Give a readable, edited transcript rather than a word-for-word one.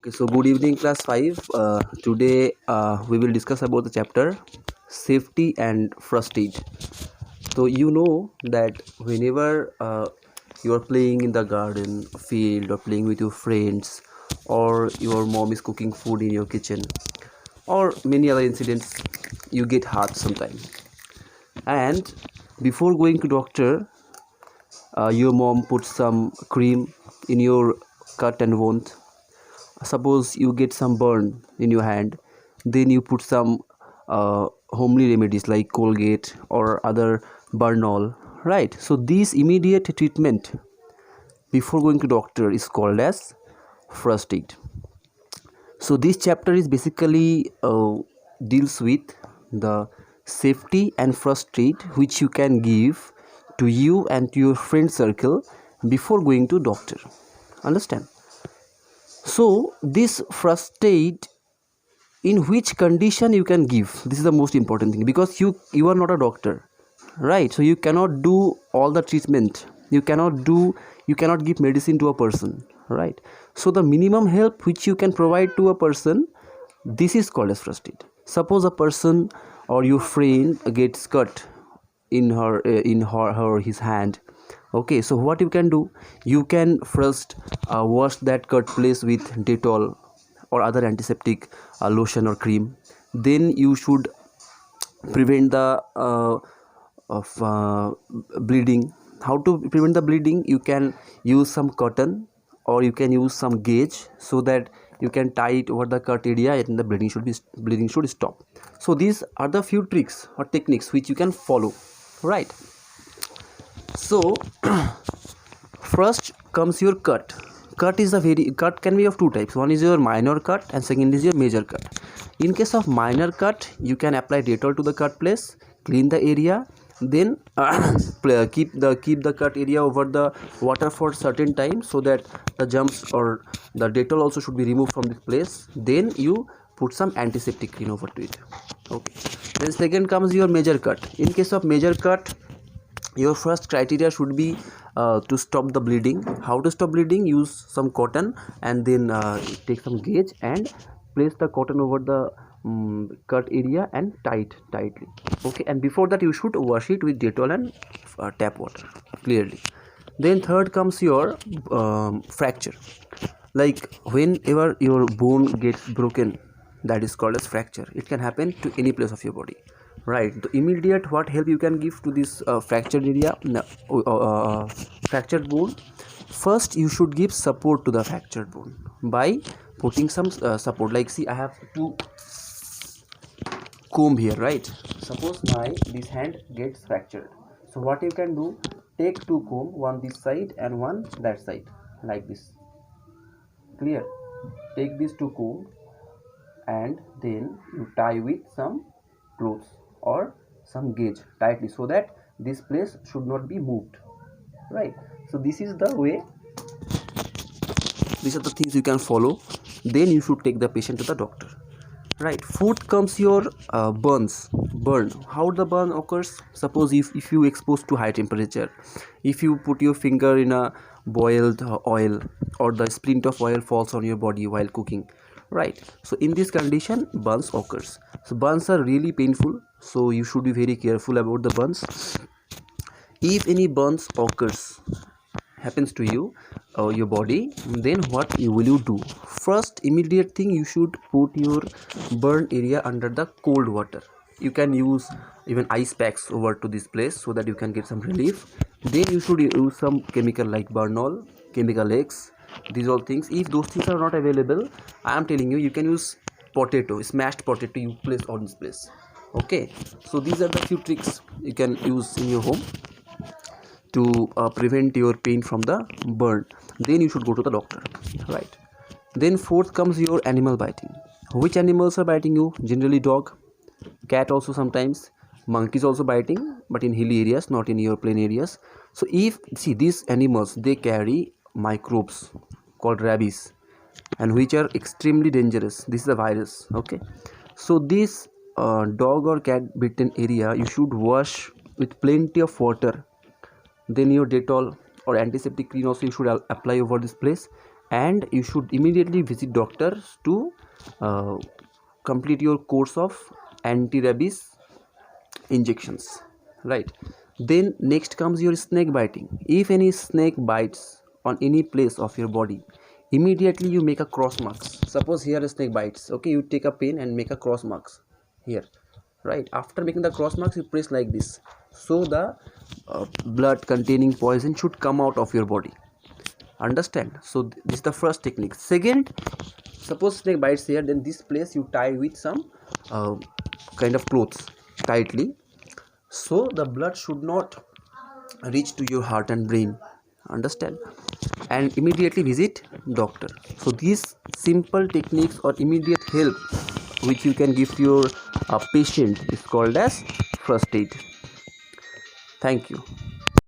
Okay, so good evening, class 5. Today we will discuss about the chapter safety and first aid. So you know that whenever you are playing in the garden, field, or playing with your friends, or your mom is cooking food in your kitchen, or many other incidents, you get hurt sometime. And before going to doctor, your mom puts some cream in your cut and wound. Suppose you get some burn in your hand, then you put some homely remedies like Colgate or other Bernol, right? So this immediate treatment before going to doctor is called as first aid. So this chapter is basically deals with the safety and first aid which you can give to you and to your friend circle before going to doctor. Understand? So this first aid, in which condition you can give, this is the most important thing, because you are not a doctor, right? So you cannot do all the treatment, you cannot give medicine to a person, right? So the minimum help which you can provide to a person, this is called as first aid. Suppose a person or your friend gets cut in his hand. Okay, so what you can do, you can first wash that cut place with Dettol or other antiseptic lotion or cream. Then you should prevent the of bleeding. How to prevent the bleeding? You can use some cotton or you can use some gauge, so that you can tie it over the cut area and the bleeding should stop. So these are the few tricks or techniques which you can follow, right? So first comes your cut. Cut can be of two types. One is your minor cut and second is your major cut. In case of minor cut, you can apply Dettol to the cut place, clean the area, then keep the cut area over the water for certain time, so that the germs or the Dettol also should be removed from this place. Then you put some antiseptic cream over to it. Okay. Then second comes your major cut. In case of major cut, your first criteria should be to stop the bleeding. How to stop bleeding? Use some cotton and then take some gauge and place the cotton over the cut area and tie it tightly. Okay, and before that you should wash it with Dettol and tap water clearly. Then third comes your fracture. Like whenever your bone gets broken, that is called as fracture. It can happen to any place of your body, right? The immediate what help you can give to this fractured area, fractured bone. First you should give support to the fractured bone by putting some support. Like, see, I have two comb here, right? Suppose this hand gets fractured, so what you can do, take two comb, one this side and one that side, like this. Clear? Take these two comb and then you tie with some clothes or some gauge tightly, so that this place should not be moved, right? So this is the way, these are the things you can follow. Then you should take the patient to the doctor, right? Fourth comes your burn. How the burn occurs? Suppose if you exposed to high temperature, if you put your finger in a boiled oil, or the splint of oil falls on your body while cooking, right? So in this condition burns occurs. So burns are really painful, so you should be very careful about the burns. If any burns happens to you or your body, then what will you do? First immediate thing, you should put your burn area under the cold water. You can use even ice packs over to this place, so that you can get some relief. Then you should use some chemical like Bernol, Chemical X, these all things. If those things are not available, I am telling you, you can use potato, smashed potato, you place on this place. Okay, so these are the few tricks you can use in your home to prevent your pain from the burn. Then you should go to the doctor, right? Then fourth comes your animal biting. Which animals are biting you? Generally dog, cat also sometimes, monkeys also biting, but in hilly areas, not in your plain areas. So if, see, these animals, they carry microbes called rabies, and which are extremely dangerous. This is a virus. Okay, so this dog or cat bitten area, you should wash with plenty of water. Then your Dettol or antiseptic cream also you should apply over this place, and you should immediately visit doctors to uh, complete your course of anti-rabies injections, right? Then next comes your snake biting. If any snake bites on any place of your body, immediately you make a cross marks. Suppose here a snake bites, okay, you take a pen and make a cross marks here, right? After making the cross marks, you press like this, so the blood containing poison should come out of your body. Understand? So this is the first technique. Second, suppose snake bites here, then this place you tie with some kind of clothes tightly, so the blood should not reach to your heart and brain. Understand? And immediately visit doctor. So these simple techniques or immediate help which you can give to your patient is called as first aid. Thank you.